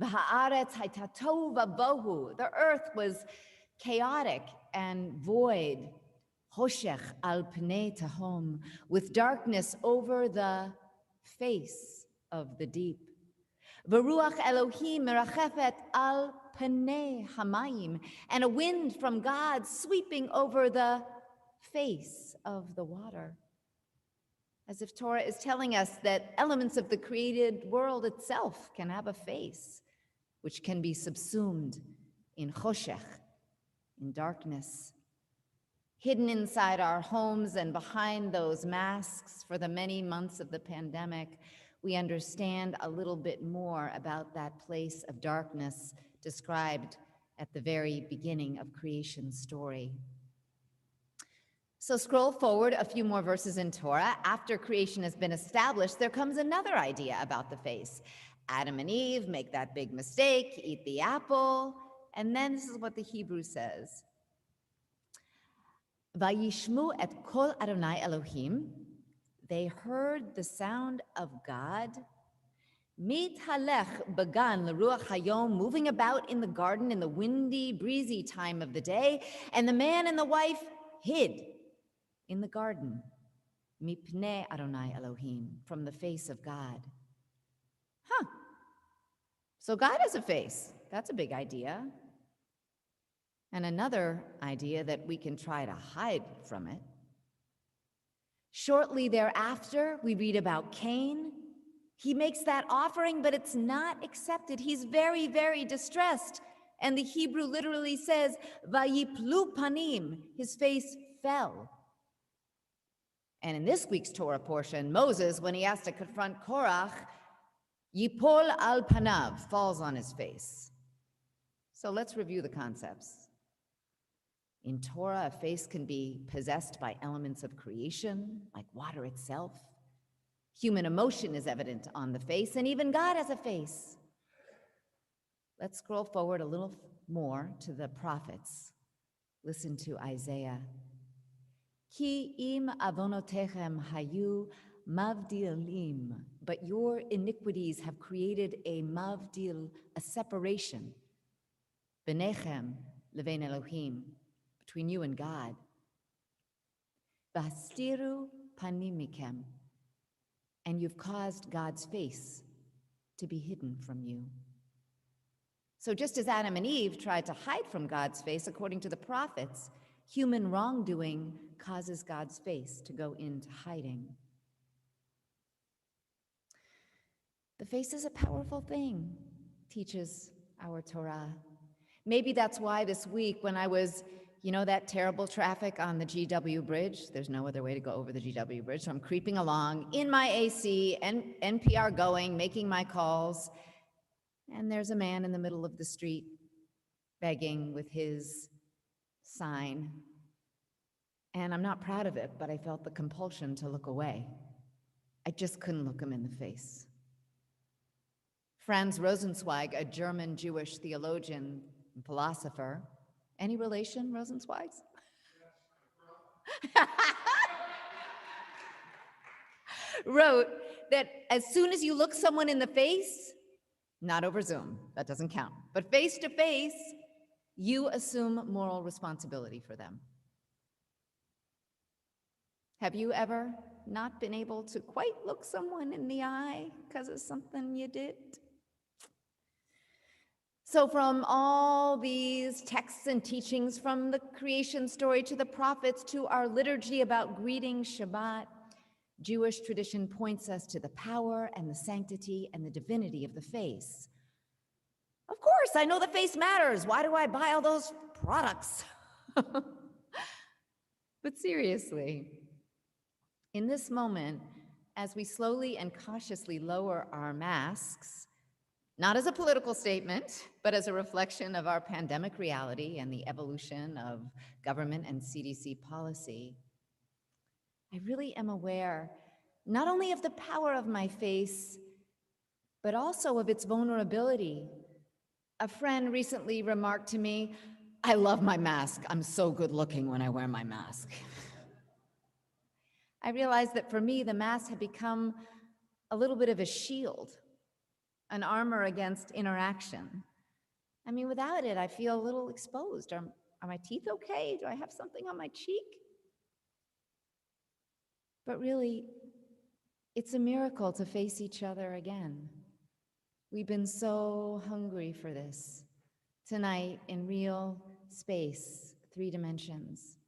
V'ha'aretz hayta tohu v'bohu. The earth was chaotic and void. Hoshech al pnei tahom, with darkness over the face of the deep. V'ruach Elohim merachefet al panei hamayim, and a wind from God sweeping over the face of the water. As if Torah is telling us that elements of the created world itself can have a face, which can be subsumed in choshech, in darkness. Hidden inside our homes and behind those masks for the many months of the pandemic, we understand a little bit more about that place of darkness described at the very beginning of creation's story. So scroll forward a few more verses in Torah. After creation has been established, there comes another idea about the face. Adam and Eve make that big mistake, eat the apple, and then this is what the Hebrew says. Vayishmu et kol Adonai Elohim. They heard the sound of God. Mithalech began l'ruach hayom, moving about in the garden in the windy, breezy time of the day, and the man and the wife hid in the garden, mipnei Adonai Elohim, from the face of God. So God has a face. That's a big idea. And another idea that we can try to hide from it. Shortly thereafter, we read about Cain. He makes that offering, but it's not accepted. He's very, very distressed. And the Hebrew literally says, Vayiplu panim, his face fell. And in this week's Torah portion, Moses, when he has to confront Korach, Yipol al panav, falls on his face. So let's review the concepts. In Torah, a face can be possessed by elements of creation, like water itself. Human emotion is evident on the face, and even God has a face. Let's scroll forward a little more to the prophets. Listen to Isaiah. Ki im avonotechem hayu mavdilim, but your iniquities have created a mavdil, a separation, benechem levein Elohim, between you and God. Vastiru panim mikem, and you've caused God's face to be hidden from you. So just as Adam and Eve tried to hide from God's face, according to the prophets, human wrongdoing causes God's face to go into hiding. The face is a powerful thing, teaches our Torah. Maybe that's why this week when I was, that terrible traffic on the GW Bridge, there's no other way to go over the GW Bridge, so I'm creeping along in my AC, and NPR going, making my calls, and there's a man in the middle of the street begging with his sign. And I'm not proud of it, but I felt the compulsion to look away. I just couldn't look him in the face. Franz Rosenzweig, a German Jewish theologian and philosopher, any relation, Rosenzweigs? Wrote that as soon as you look someone in the face, not over Zoom, that doesn't count, but face to face, you assume moral responsibility for them. Have you ever not been able to quite look someone in the eye because of something you did? So from all these texts and teachings, from the creation story to the prophets to our liturgy about greeting Shabbat, Jewish tradition points us to the power and the sanctity and the divinity of the face. Of course, I know the face matters. Why do I buy all those products? But seriously, in this moment, as we slowly and cautiously lower our masks, not as a political statement, but as a reflection of our pandemic reality and the evolution of government and CDC policy, I really am aware not only of the power of my face, but also of its vulnerability. A friend recently remarked to me, "I love my mask. I'm so good looking when I wear my mask." I realized that for me, the mask had become a little bit of a shield, an armor against interaction. I mean, without it, I feel a little exposed. Are my teeth okay? Do I have something on my cheek? But really, it's a miracle to face each other again. We've been so hungry for this. tonight in real space, 3 dimensions.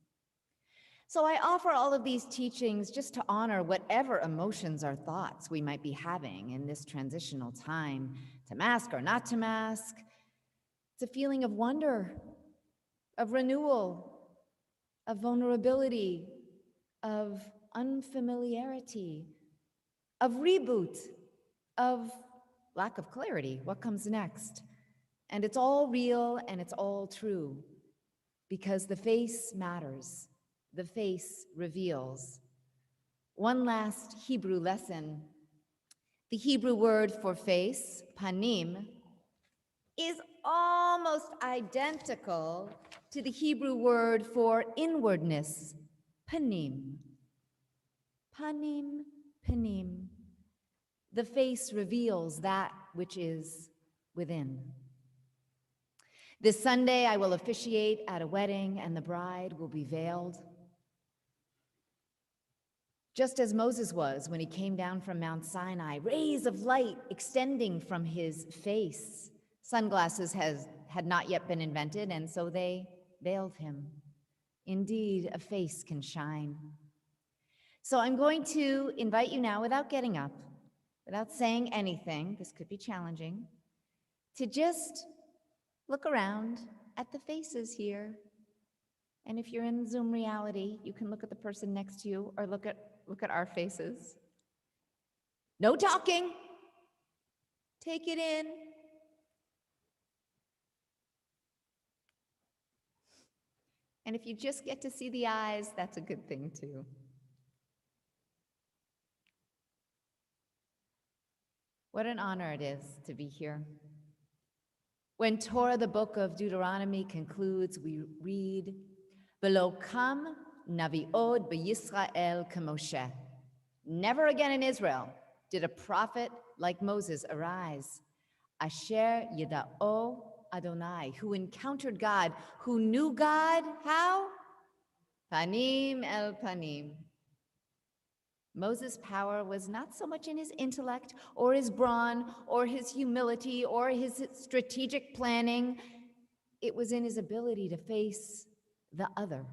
So I offer all of these teachings just to honor whatever emotions or thoughts we might be having in this transitional time, to mask or not to mask. It's a feeling of wonder, of renewal, of vulnerability, of unfamiliarity, of reboot, of lack of clarity. What comes next? And it's all real and it's all true because the face matters. The face reveals. One last Hebrew lesson. The Hebrew word for face, panim, is almost identical to the Hebrew word for inwardness, panim. Panim, panim. The face reveals that which is within. This Sunday, I will officiate at a wedding, and the bride will be veiled. Just as Moses was when he came down from Mount Sinai, rays of light extending from his face. Sunglasses had not yet been invented, and so they veiled him. Indeed, a face can shine. So I'm going to invite you now, without getting up, without saying anything, this could be challenging, to just look around at the faces here. And if you're in Zoom reality, you can look at the person next to you or look at our faces. No talking. Take it in. And if you just get to see the eyes, that's a good thing too. What an honor it is to be here. When Torah, the book of Deuteronomy, concludes, we read, "V'lo kam navi'od b'Yisrael k'Moshe." Never again in Israel did a prophet like Moses arise. Asher yida'o Adonai, who encountered God, who knew God, how? Panim el panim. Moses' power was not so much in his intellect or his brawn or his humility or his strategic planning. It was in his ability to face the other.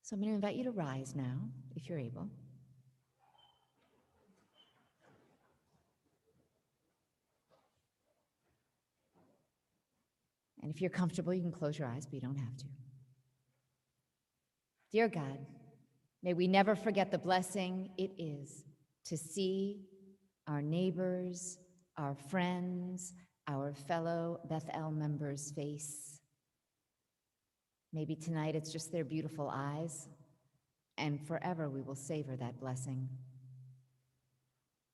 So I'm going to invite you to rise now, if you're able. And if you're comfortable, you can close your eyes, but you don't have to. Dear God, may we never forget the blessing it is to see our neighbors, our friends, our fellow Beth-El members' face. Maybe tonight it's just their beautiful eyes, and forever we will savor that blessing.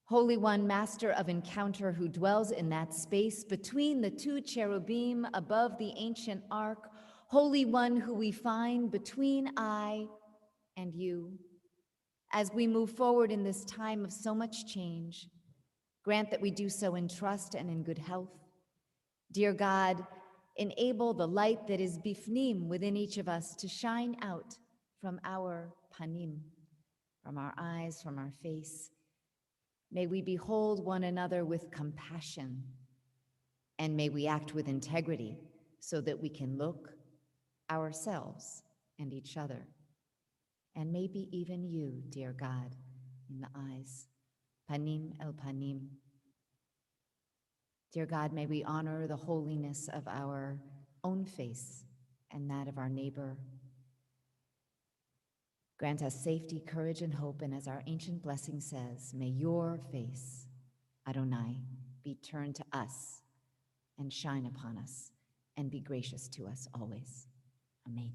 Holy One, Master of Encounter, who dwells in that space between the 2 cherubim above the ancient ark, Holy One, who we find between I and you, as we move forward in this time of so much change, grant that we do so in trust and in good health. Dear God, enable the light that is bifnim within each of us to shine out from our panim, from our eyes, from our face. May we behold one another with compassion, and may we act with integrity so that we can look ourselves and each other, and maybe even you, dear God, in the eyes. Panim el panim. Dear God, may we honor the holiness of our own face and that of our neighbor. Grant us safety, courage, and hope, and as our ancient blessing says, may your face, Adonai, be turned to us and shine upon us and be gracious to us always. Amen.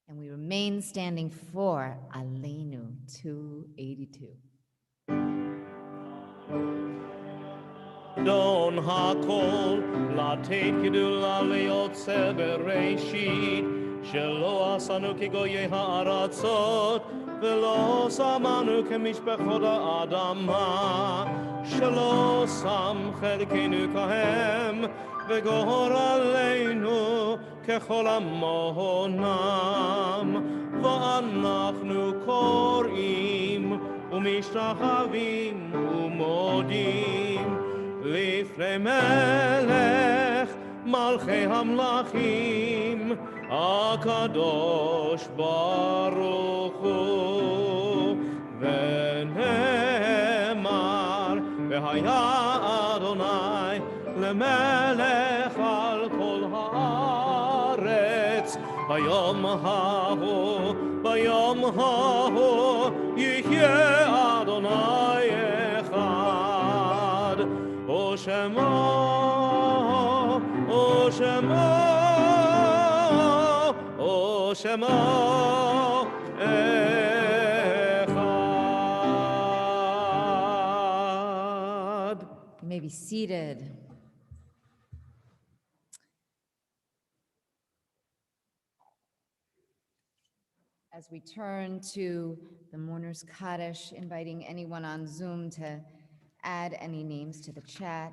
And we remain standing for Aleinu 282. Don hakol latet gidula leyotze bereshit shelo asanu kigoye ha'aratzot velo samanu kemishpechot ha'adama shelo sam chelkenu kahem vegor aleinu kechol hamonam va'anachnu korim umishtachavim umodim לפני מלך מלכי המלכים, הקדוש ברוך הוא. ונאמר, והיה אדוני למלך על כל הארץ. ביום ההוא, ביום ההוא, יחיה אדוני אחד. ושמו, ושמו, ושמו אחד. You may be seated. As we turn to the Mourner's Kaddish, inviting anyone on Zoom to add any names to the chat,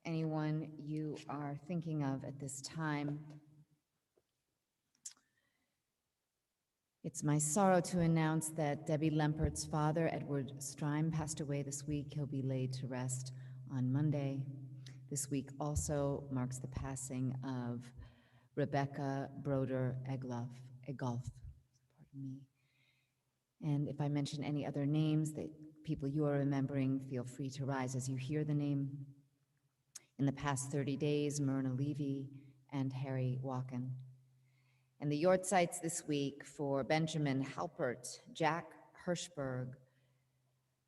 anyone you are thinking of at this time. It's my sorrow to announce that Debbie Lempert's father, Edward Strime, passed away this week. He'll be laid to rest on Monday. This week also marks the passing of Rebecca Broder Egolf. Pardon me. And if I mention any other names that people you are remembering, feel free to rise as you hear the name. In the past 30 days, Myrna Levy and Harry Walken. And the Yortsites this week for Benjamin Halpert, Jack Hirschberg,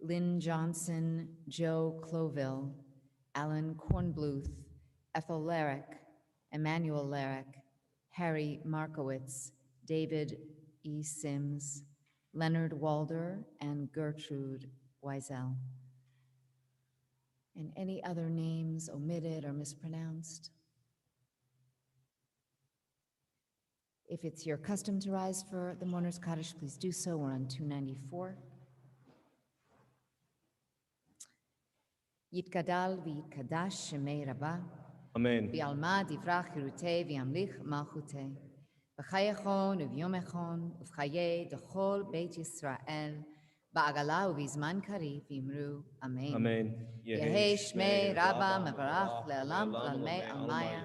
Lynn Johnson, Joe Cloville, Alan Kornbluth, Ethel Larrick, Emmanuel Larrick, Harry Markowitz, David E. Sims, Leonard Walder, and Gertrude Wiesel. And any other names omitted or mispronounced? If it's your custom to rise for the Mourner's Kaddish, please do so. We're on 294. Yitgadal v'yitkadash shemei Rabbah. Amen. V'alma divrach chirutei v'yamlich malchutei. V'chayechon u'vyomechon u'v'chayei d'chol Beit Yisrael. Ba'agala u'vizman kari v'imru. Amen. Amen. Yehei shmei Rabbah mevarach le'alam l'almei almaya.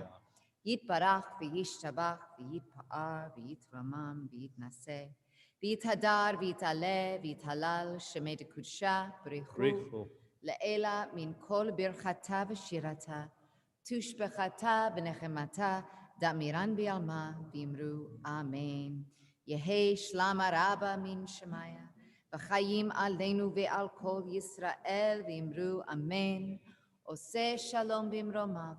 Yitbarach v'yishtabach v'yitpa'ar v'yitramam v'yitnaseh. V'yithadar v'yitaleh v'yithalal shemei d'kudsha b'richu. Le'ela min kol birchata v'shirata. Tushbechata v'nechemata da'miran bi'alma v'imru. Amen. Yehei shlama Rabba min Shemaya. V'chayim aleinu ve'al kol Yisrael v'imru. Amen. Oseh shalom b'imromav.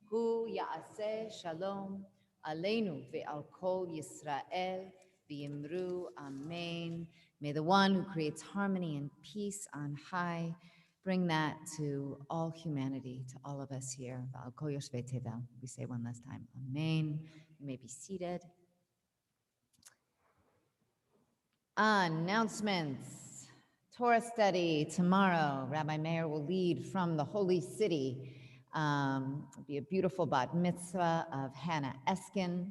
Hu ya'aseh shalom aleinu ve'al kol Yisrael v'imru. Amen. May the one who creates harmony and peace on high bring that to all humanity, to all of us here. V'al kol yoshvei tevel. We say one last time. Amen. You may be seated. Announcements. Torah study tomorrow. Rabbi Meir will lead from the Holy City. It'll be a beautiful bat mitzvah of Hannah Eskin.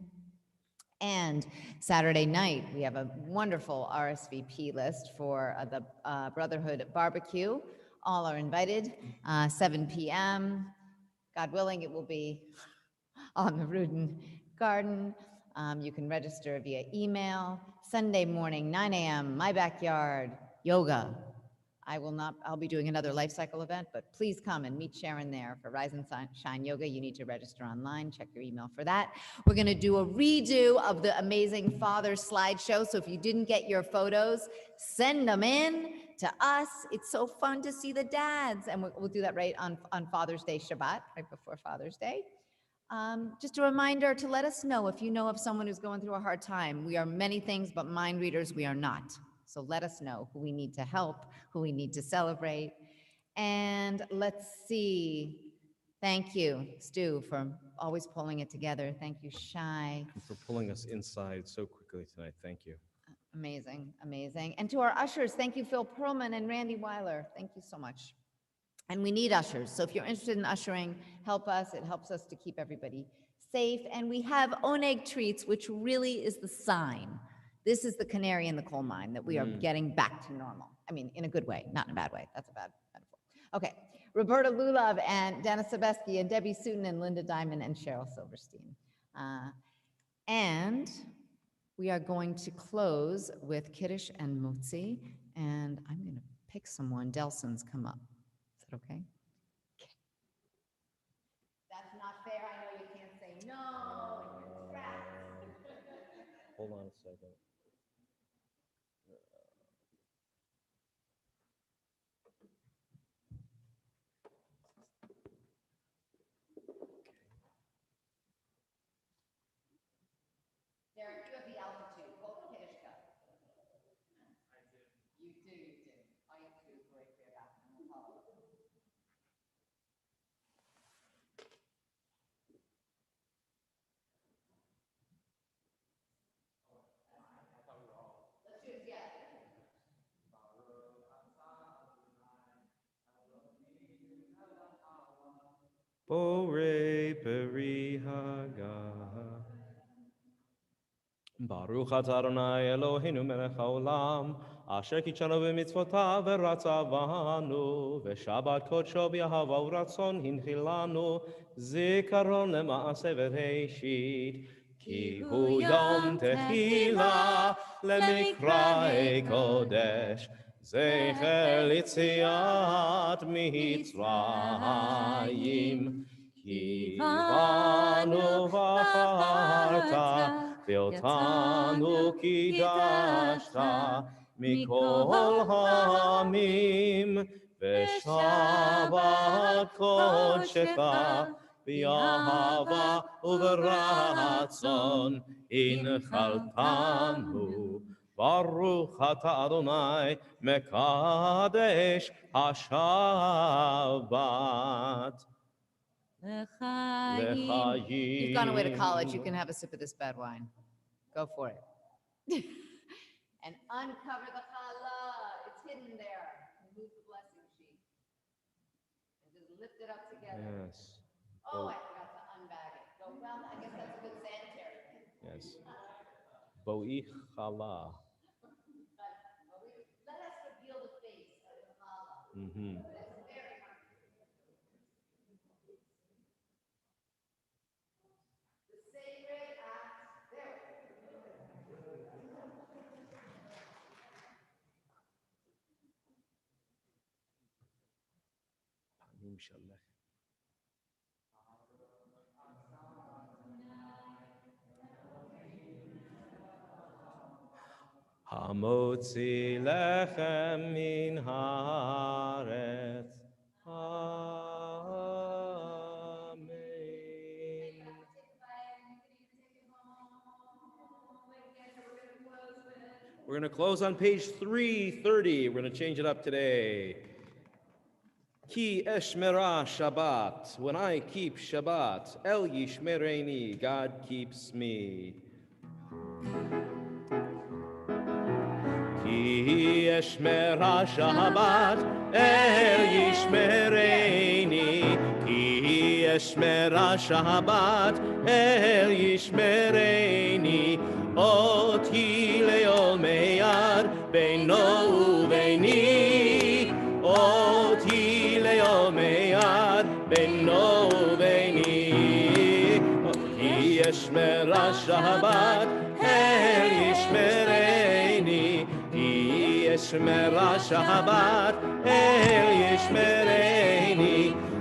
And Saturday night, we have a wonderful RSVP list for the Brotherhood Barbecue. All are invited, 7 p.m. God willing, it will be on the Rudin Garden. You can register via email. Sunday morning, 9 a.m., my backyard, yoga. I'll be doing another life cycle event, but please come and meet Sharon there for Rise and Shine Yoga. You need to register online. Check your email for that. We're going to do a redo of the Amazing Father slideshow. So if you didn't get your photos, send them in to us. It's so fun to see the dads. And we'll do that right on Father's Day Shabbat, right before Father's Day. Just a reminder to let us know if you know of someone who's going through a hard time. We are many things, but mind readers, we are not. So let us know who we need to help, who we need to celebrate. And let's see. Thank you, Stu, for always pulling it together. Thank you, Shai. And for pulling us inside so quickly tonight. Thank you. Amazing, amazing. And to our ushers, thank you, Phil Perlman and Randy Weiler. Thank you so much. And we need ushers. So if you're interested in ushering, help us. It helps us to keep everybody safe. And we have Oneg treats, which really is the sign. This is the canary in the coal mine that we are getting back to normal. I mean, in a good way, not in a bad way. That's a bad metaphor. Okay, Roberta Lulov and Dana Sebeski and Debbie Sutton and Linda Diamond and Cheryl Silverstein. And we are going to close with Kiddush and Motzi, and I'm going to pick someone. Delson's come up. Is that okay? That's not fair. I know you can't say no. You're trapped. Hold on a second. Derek, you have the altitude. Hold the Kiddush cup. You do, you do. All you have to do is wait for your back, and we'll follow up. Let's do it together. Borei peri haga. Baruch atah Adonai Eloheinu melech haolam, asher kitshanu b'mitzvotav v'ratzavanu, v'shabbat kodsho b'yahava u'ratzon hinchilanu, zikaron lema'aseh v'reishit, ki hu yom tehila lemikra'ei kodesh, zecher litziat mitzrayim, ki banu v'afarta, ואותנו קידשת מכל העמים, ושבת קודשך באהבה וברצון הנחלתנו. ברוך אתה אדוני מקדש השבת. You've gone away to college. You can have a sip of this bad wine. Go for it. And uncover the challah. It's hidden there. Remove the blessing sheet. And just lift it up together. Yes. Oh, I forgot to unbag it. Go, well, I guess that's a good sanitary thing. Yes. Bo'ich challah. Let us reveal the face of the challah. Mm-hmm. That's very hard. The sacred act. There we go. Hamotzi lechem min haaretz. Amen. We're going to close on page 330. We're going to change it up today. Ki eshmera Shabbat. When I keep Shabbat, El yishmereni, God keeps me. Ki eshmera Shabbat, El yishmereni. Ki eshmera Shabbat, El yishmereni. Oti leol meyad beino uveini. Oti leol meyad beino uveini. Ki eshmera Shabbat, El yishmereni. Ki eshmera Shabbat, El yishmereni.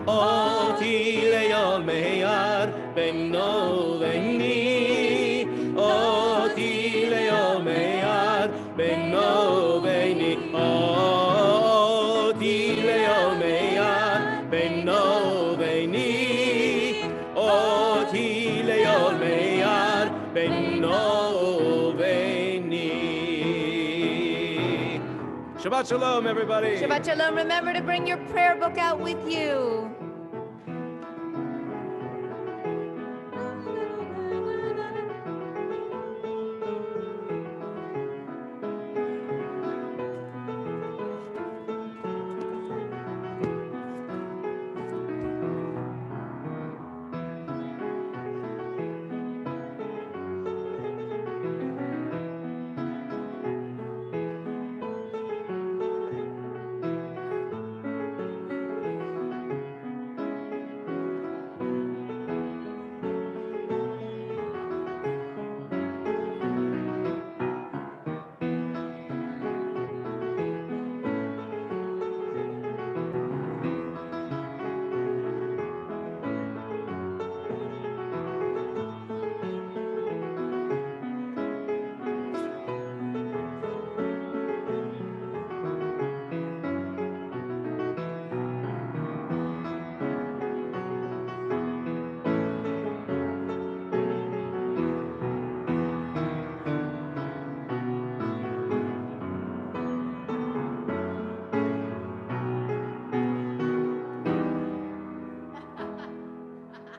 Oti leol meyad beino uveini. Oti leol meyad beino uveini. Oti leol meyad beino uveini. Oti leol meyad beino uveini. Shabbat shalom, everybody. Shabbat shalom. Remember to bring your prayer book out with you.